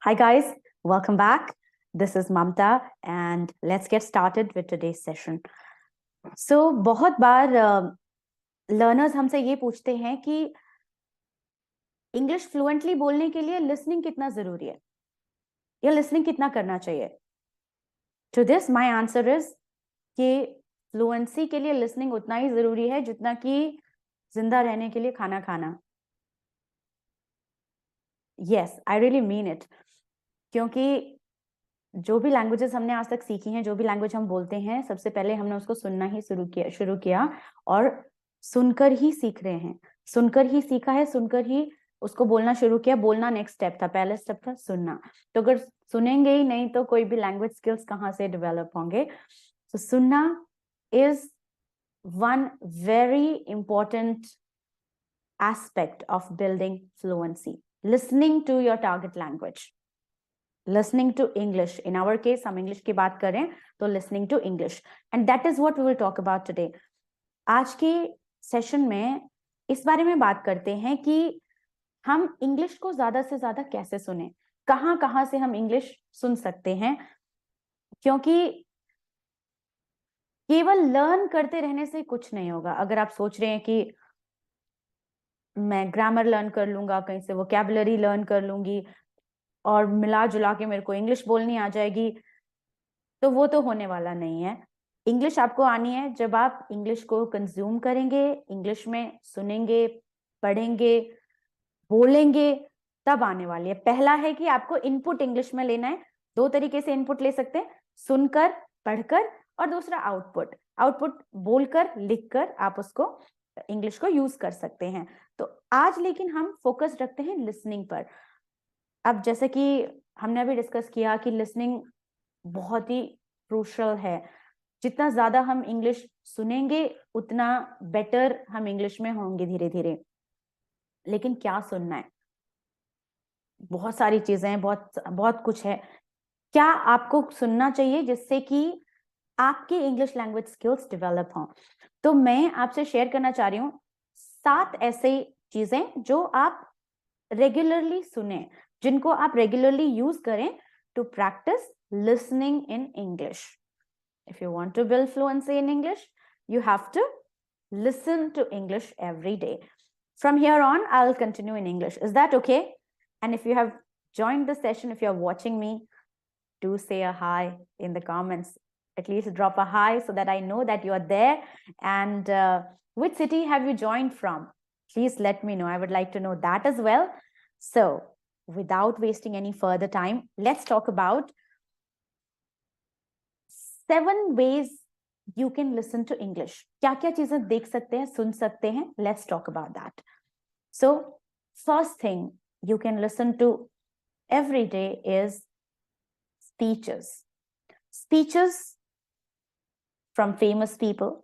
Hi guys, welcome back. This is Mamta and let's get started with today's session. So बहुत बार learners हमसे ये पूछते हैं कि इंग्लिश फ्लुएंटली बोलने के लिए लिसनिंग कितना जरूरी है या लिसनिंग कितना करना चाहिए. To this my answer is कि फ्लुएंसी के लिए लिसनिंग उतना ही जरूरी है जितना कि जिंदा रहने के लिए खाना खाना. Yes, I really mean it. क्योंकि जो भी लैंग्वेजेस हमने आज तक सीखी हैं, जो भी लैंग्वेज हम बोलते हैं, सबसे पहले हमने उसको सुनना ही शुरू किया और सुनकर ही सीख रहे हैं. सुनकर ही सीखा है, सुनकर ही उसको बोलना शुरू किया. बोलना नेक्स्ट स्टेप था, पहले स्टेप था सुनना. तो अगर सुनेंगे ही नहीं तो कोई भी लैंग्वेज स्किल्स कहाँ से डेवलप होंगे. तो सुनना is one very important aspect of building fluency. Listening to your target language, listening to English. In our case, हम English की बात करें तो listening to English. And that is what we will talk about today. आज के session में इस बारे में बात करते हैं कि हम इंग्लिश को ज्यादा से ज्यादा कैसे सुने, कहाँ कहाँ से हम इंग्लिश सुन सकते हैं. क्योंकि केवल लर्न करते रहने से कुछ नहीं होगा. अगर आप सोच रहे हैं कि मैं ग्रामर लर्न कर लूंगा, कहीं से वोकैबुलरी लर्न कर लूंगी और मिला जुला के मेरे को इंग्लिश बोलनी आ जाएगी, तो वो तो होने वाला नहीं है. इंग्लिश आपको आनी है जब आप इंग्लिश को कंज्यूम करेंगे, इंग्लिश में सुनेंगे, पढ़ेंगे, बोलेंगे, तब आने वाली है. पहला है कि आपको इनपुट इंग्लिश में लेना है. दो तरीके से इनपुट ले सकते हैं, सुनकर, पढ़कर, और दूसरा आउटपुट. आउटपुट बोलकर, लिखकर आप उसको इंग्लिश को यूज कर सकते हैं. तो आज लेकिन हम फोकस रखते हैं लिसनिंग पर. अब जैसे कि हमने अभी डिस्कस किया कि लिसनिंग बहुत ही क्रूशल है. जितना ज्यादा हम इंग्लिश सुनेंगे उतना बेटर हम इंग्लिश में होंगे धीरे धीरे. लेकिन क्या सुनना है? बहुत सारी चीजें हैं, बहुत बहुत कुछ है. क्या आपको सुनना चाहिए जिससे कि आपके इंग्लिश लैंग्वेज स्किल्स डेवलप हों? तो मैं आपसे शेयर करना चाह रही हूँ 7 ऐसे चीजें जो आप रेगुलरली सुने, जिनको आप रेगुलरली यूज करें to practice listening in English. If you want to build fluency in English, you have to listen to English every day. From here on, I'll continue in English. Is that okay? And if you have joined the session, if you're watching me, do say a hi in the comments. At least drop a hi so that I know that you are there. And which city have you joined from? Please let me know. I would like to know that as well. So, without wasting any further time, let's talk about 7 ways you can listen to English. क्या-क्या चीजें देख सकते हैं, सुन सकते हैं? Let's talk about that. So, first thing you can listen to every day is speeches. Speeches from famous people,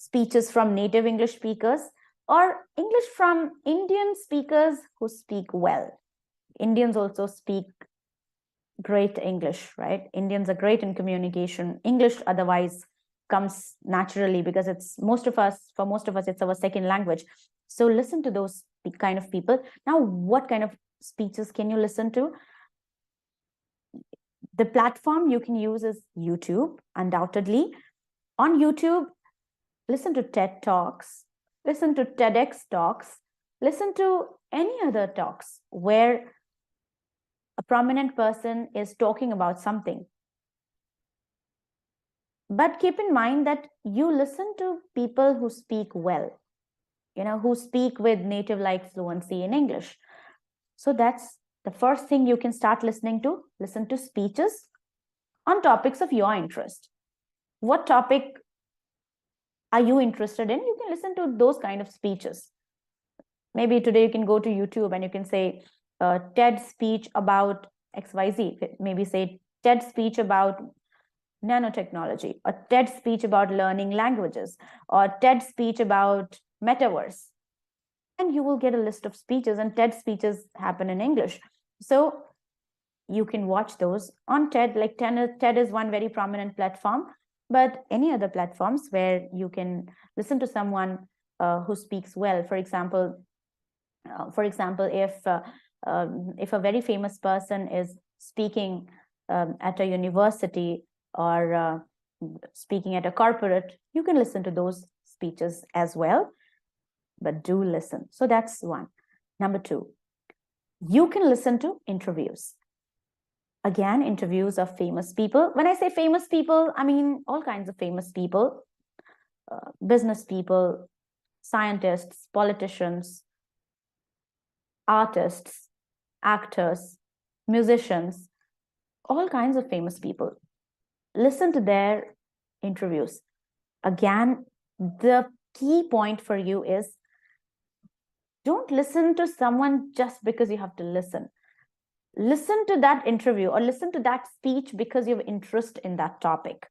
speeches from native English speakers, or English from Indian speakers who speak well. Indians also speak great English, right? Indians are great in communication. English otherwise comes naturally because for most of us, it's our second language. So listen to those kind of people. Now, what kind of speeches can you listen to? The platform you can use is YouTube, undoubtedly. On YouTube, listen to TED Talks, listen to Tedx Talks, listen to any other talks where a prominent person is talking about something. But keep in mind that you listen to people who speak well, who speak with native-like fluency in English. So that's the first thing you can start listening to. Listen to speeches on topics of your interest. What topic are you interested in? You can listen to those kind of speeches. Maybe today you can go to YouTube and you can say TED speech about XYZ. Maybe say TED speech about nanotechnology, or TED speech about learning languages, or TED speech about metaverse. And you will get a list of speeches, and TED speeches happen in English. So you can watch those on TED. Like TED is one very prominent platform, but any other platforms where you can listen to someone who speaks well. For example, if a very famous person is speaking at a university or speaking at a corporate, you can listen to those speeches as well, but do listen. So that's one. Number two, you can listen to interviews. Again, interviews of famous people. When I say famous people, I mean all kinds of famous people, business people, scientists, politicians, artists, actors, musicians, all kinds of famous people. Listen to their interviews. Again, the key point for you is don't listen to someone just because you have to listen. Listen to that interview or listen to that speech because you have interest in that topic.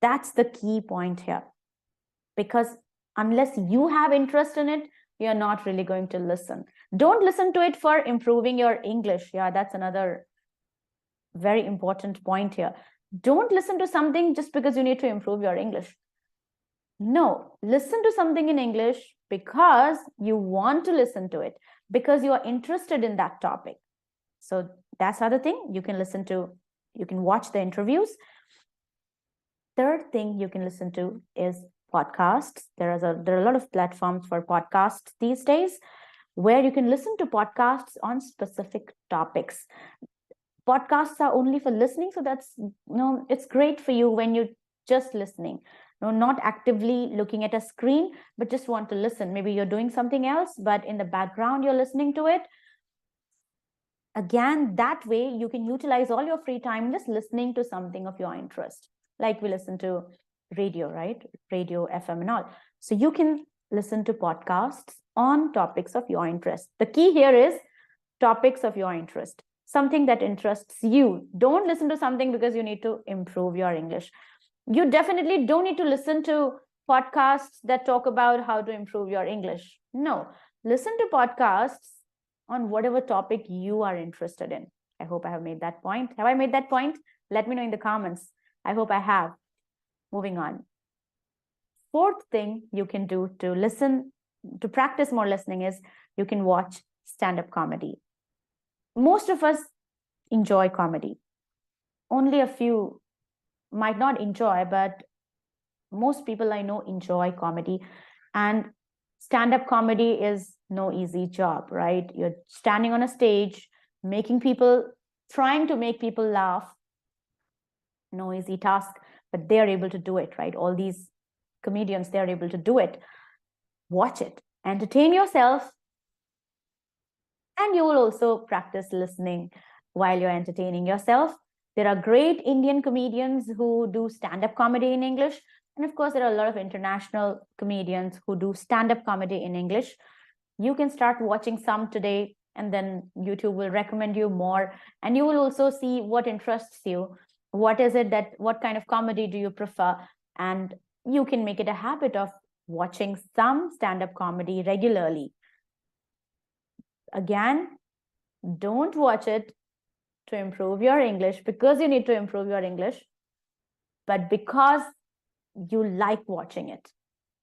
That's the key point here. Because unless you have interest in it, you're not really going to listen. Don't listen to it for improving your English. Yeah, that's another very important point here. Don't listen to something just because you need to improve your English. No, listen to something in English because you want to listen to it, because you are interested in that topic. So that's the other thing. You can watch the interviews. Third thing you can listen to is podcasts. There are a lot of platforms for podcasts these days where you can listen to podcasts on specific topics. Podcasts are only for listening, so it's great for you when you're just listening. Not actively looking at a screen, but just want to listen. Maybe you're doing something else, but in the background you're listening to it. Again, that way you can utilize all your free time just listening to something of your interest. Like we listen to radio, right? Radio, FM and all. So you can listen to podcasts on topics of your interest. The key here is topics of your interest, something that interests you. Don't listen to something because you need to improve your English. You definitely don't need to listen to podcasts that talk about how to improve your English. No, listen to podcasts on whatever topic you are interested in. I hope I have made that point. Have I made that point? Let me know in the comments. I hope I have. Moving on. Fourth thing you can do to practice more listening is you can watch stand-up comedy. Most of us enjoy comedy. Only a few might not enjoy, but most people I know enjoy comedy. And stand-up comedy is no easy job, right? You're standing on a stage, trying to make people laugh. No easy task, but they're able to do it, right? All these comedians, they're able to do it. Watch it, entertain yourself, and you will also practice listening while you're entertaining yourself. There are great Indian comedians who do stand-up comedy in English. And of course, there are a lot of international comedians who do stand-up comedy in English. You can start watching some today, and then YouTube will recommend you more. And you will also see what interests you. What kind of comedy do you prefer? And you can make it a habit of watching some stand-up comedy regularly. Again, don't watch it to improve your English because you need to improve your English, but because you like watching it.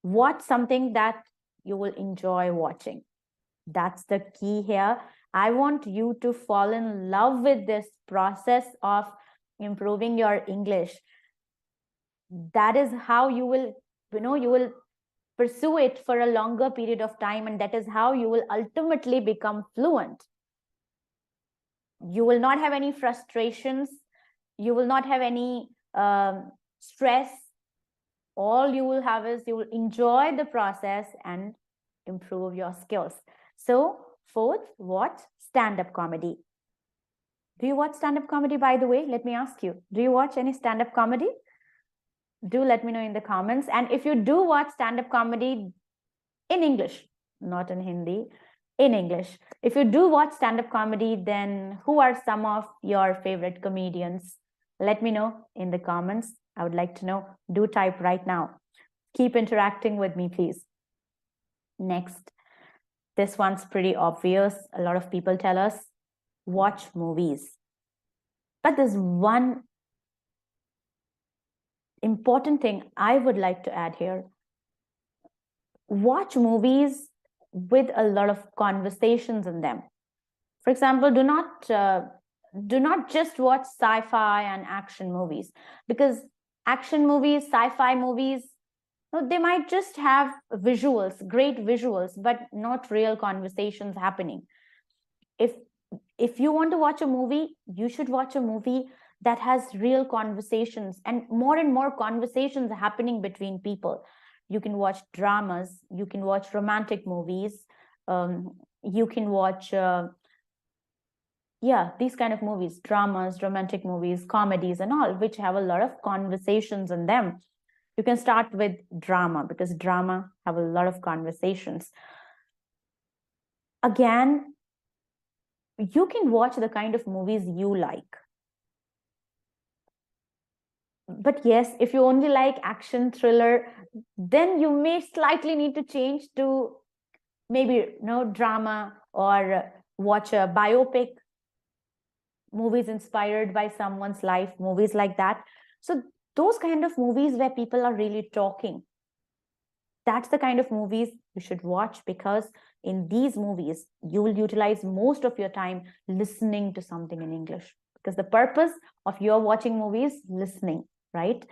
Watch something that you will enjoy watching. That's the key here. I want you to fall in love with this process of improving your English. That is how you will pursue it for a longer period of time, and that is how you will ultimately become fluent. You will not have any frustrations. You will not have any stress. All you will have is you will enjoy the process and improve your skills. So fourth, watch stand-up comedy. Do you watch stand-up comedy, by the way? Let me ask you. Do you watch any stand-up comedy? Do let me know in the comments. And if you do watch stand-up comedy in English, not in Hindi, in English. If you do watch stand-up comedy, then who are some of your favorite comedians? Let me know in the comments. I would like to know. Do type right now. Keep interacting with me, please. Next, this one's pretty obvious. A lot of people tell us, watch movies. But there's one important thing I would like to add here. Watch movies with a lot of conversations in them. For example, do not do not just watch sci-fi and action movies, because action movies, sci-fi movies, they might just have visuals, great visuals, but not real conversations happening. If you want to watch a movie, you should watch a movie that has real conversations and more conversations happening between people. You can watch dramas, you can watch romantic movies, you can watch these kind of movies, dramas, romantic movies, comedies and all, which have a lot of conversations in them. You can start with drama, because drama have a lot of conversations. Again, you can watch the kind of movies you like. But yes, if you only like action, thriller, then you may slightly need to change to maybe drama, or watch a biopic, movies inspired by someone's life, movies like that. So those kind of movies where people are really talking, that's the kind of movies you should watch, because in these movies, you will utilize most of your time listening to something in English, because the purpose of your watching movies, listening, right?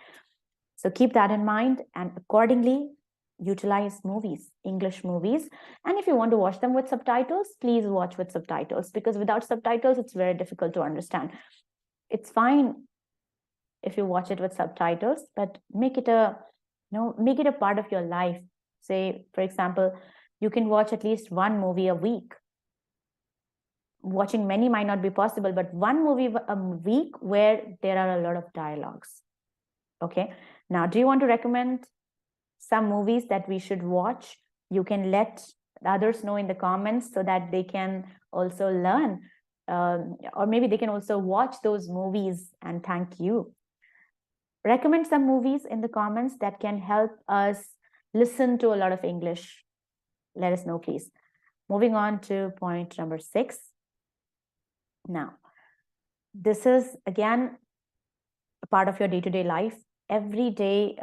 So keep that in mind, and accordingly, utilize movies, English movies. And if you want to watch them with subtitles, please watch with subtitles, because without subtitles, it's very difficult to understand. It's fine if you watch it with subtitles, but make it a part of your life. Say, for example, you can watch at least one movie a week. Watching many might not be possible, but one movie a week where there are a lot of dialogues. Okay. Now, do you want to recommend some movies that we should watch? You can let others know in the comments so that they can also learn, or maybe they can also watch those movies and thank you. Recommend some movies in the comments that can help us listen to a lot of English. Let us know, please. Moving on to point number 6. Now, this is again a part of your day-to-day life. Every day,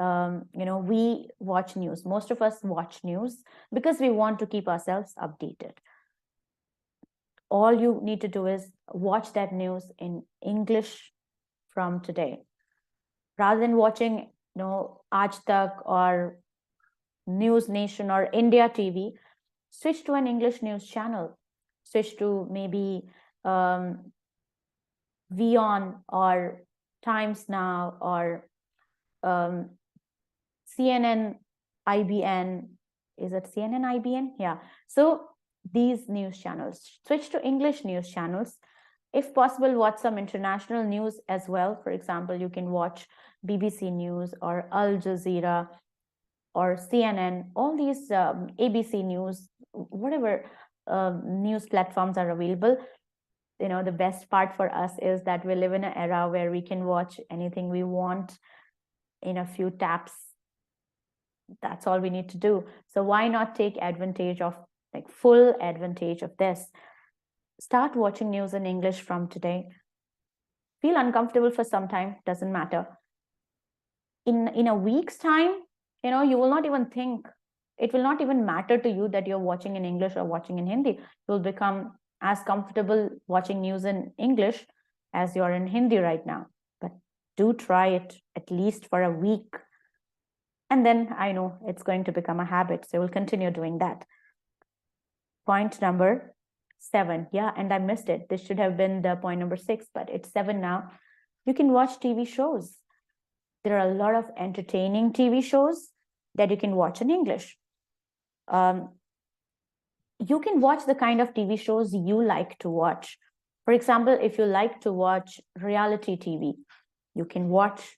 we watch news. Most of us watch news because we want to keep ourselves updated. All you need to do is watch that news in English from today. Rather than watching, Aaj Tak or News Nation or India TV, switch to an English news channel. Switch to maybe VON or Times Now or CNN, IBN. Is it CNN, IBN? Yeah. So these news channels, switch to English news channels. If possible, watch some international news as well. For example, you can watch BBC News or Al Jazeera or CNN, all these ABC News, whatever news platforms are available. The best part for us is that we live in an era where we can watch anything we want in a few taps. That's all we need to do. So why not take advantage of, full advantage of this? Start watching news in English from today. Feel uncomfortable for some time, doesn't matter. In a week's time, you will not even think, it will not even matter to you that you're watching in English or watching in Hindi. You'll become as comfortable watching news in English as you're in Hindi right now. But do try it at least for a week. And then I know it's going to become a habit. So we'll continue doing that. Point number 7. Yeah, and I missed it. This should have been the point number 6, but it's 7 now. You can watch TV shows. There are a lot of entertaining TV shows that you can watch in English. You can watch the kind of TV shows you like to watch. For example, if you like to watch reality TV, you can watch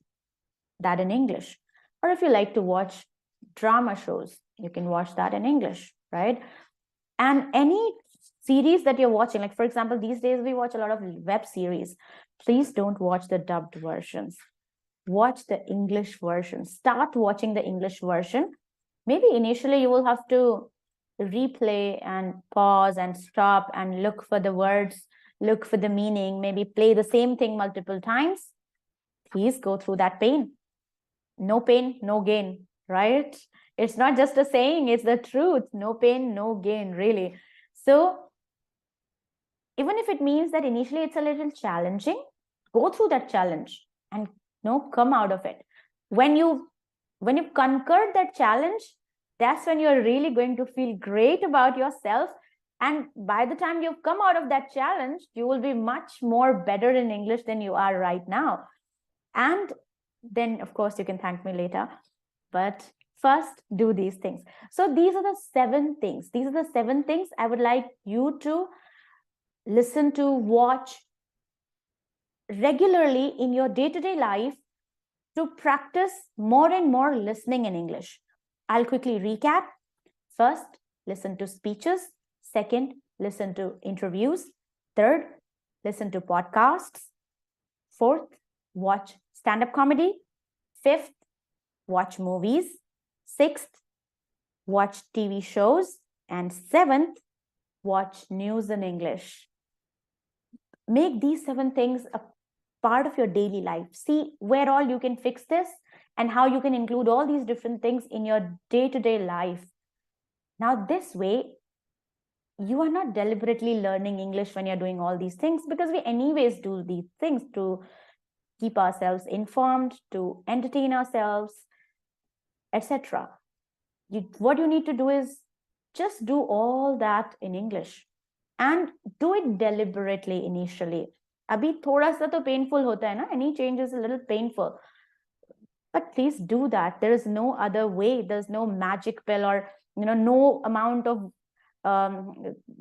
that in English. Or if you like to watch drama shows, you can watch that in English, right? And any series that you're watching, like for example, these days we watch a lot of web series. Please don't watch the dubbed versions. Watch the English version. Start watching the English version. Maybe initially you will have to replay and pause and stop and look for the words, look for the meaning, maybe play the same thing multiple times. Please go through that pain. No pain, no gain, right? It's not just a saying, it's the truth. No pain, no gain, really. So Even if it means that initially it's a little challenging, go through that challenge and come out of it. When you've conquered that challenge, that's when you're really going to feel great about yourself. And by the time you've come out of that challenge, you will be much more better in English than you are right now. And then, of course, you can thank me later. But first, do these things. So these are the 7 things. These are the 7 things I would like you to listen to, watch regularly in your day-to-day life to practice more and more listening in English. I'll quickly recap. First, listen to speeches. Second, listen to interviews. Third, listen to podcasts. Fourth, watch stand-up comedy. Fifth, watch movies. Sixth, watch TV shows. And seventh, watch news in English. Make these 7 things a part of your daily life. See where all you can fix this and how you can include all these different things in your day-to-day life. Now, this way, you are not deliberately learning English when you're doing all these things, because we anyways do these things to keep ourselves informed, to entertain ourselves, etc. What you need to do is just do all that in English and do it deliberately initially. Abhi thoda sa to painful hota hai na, any change is a little painful. But please do that. There is no other way. There's no magic pill or no amount of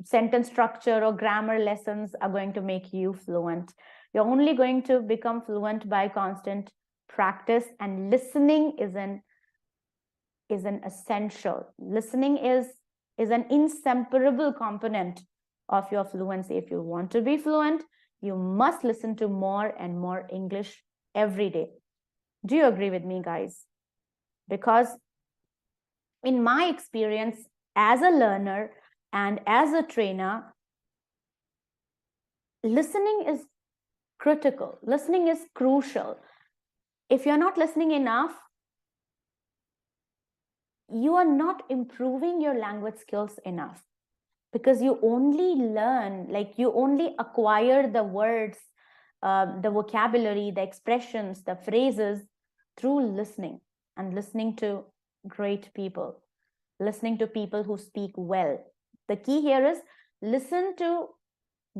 sentence structure or grammar lessons are going to make you fluent. You're only going to become fluent by constant practice, and listening is an essential. Listening is an inseparable component of your fluency. If you want to be fluent, you must listen to more and more English every day. Do you agree with me, guys? Because in my experience as a learner and as a trainer, listening is critical. Listening is crucial. If you're not listening enough, you are not improving your language skills enough, because you only learn, you only acquire the words, the vocabulary, the expressions, the phrases through listening, and listening to great people, listening to people who speak well. The key here is listen to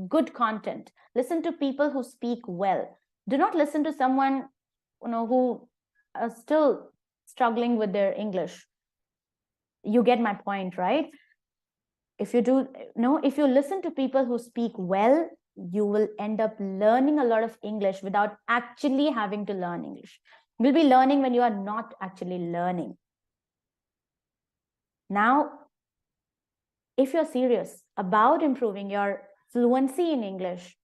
good content, listen to people who speak well. Do not listen to someone who are still struggling with their English. You get my point, right? If you listen to people who speak well, you will end up learning a lot of English without actually having to learn English. You'll be learning when you are not actually learning. Now, if you're serious about improving your fluency in English,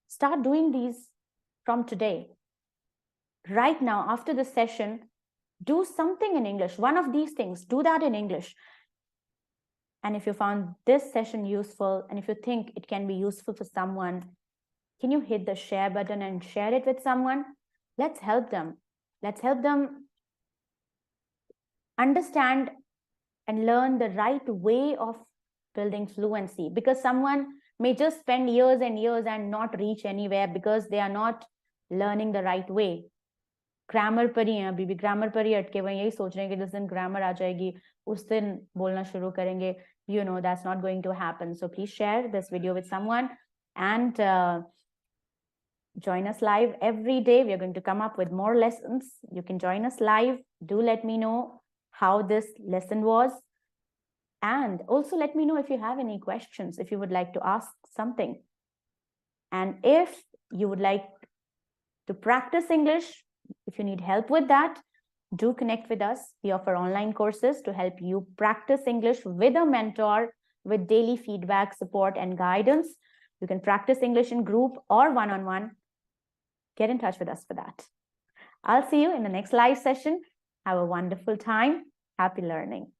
start doing these from today. Right now, after this session, do something in English. One of these things, do that in English. And if you found this session useful, and if you think it can be useful for someone, can you hit the share button and share it with someone? Let's help them. Let's help them understand and learn the right way of building fluency, because someone may just spend years and years and not reach anywhere because they are not learning the right way. Grammar पर ही हैं, अभी भी grammar पर ही अटके हुए, यही सोच रहे हैं कि जिस दिन ग्रामर आ जाएगी उस दिन बोलना शुरू करेंगे. That's not going to happen. So please share this video with someone, and join us live every day. We are going to come up with more lessons. You can join us live. Do let me know how this lesson was, and also let me know if you have any questions, if you would like to ask something, and if you would like to practice English. If you need help with that, do connect with us. We offer online courses to help you practice English with a mentor, with daily feedback, support, and guidance. You can practice English in group or one-on-one. Get in touch with us for that. I'll see you in the next live session. Have a wonderful time. Happy learning.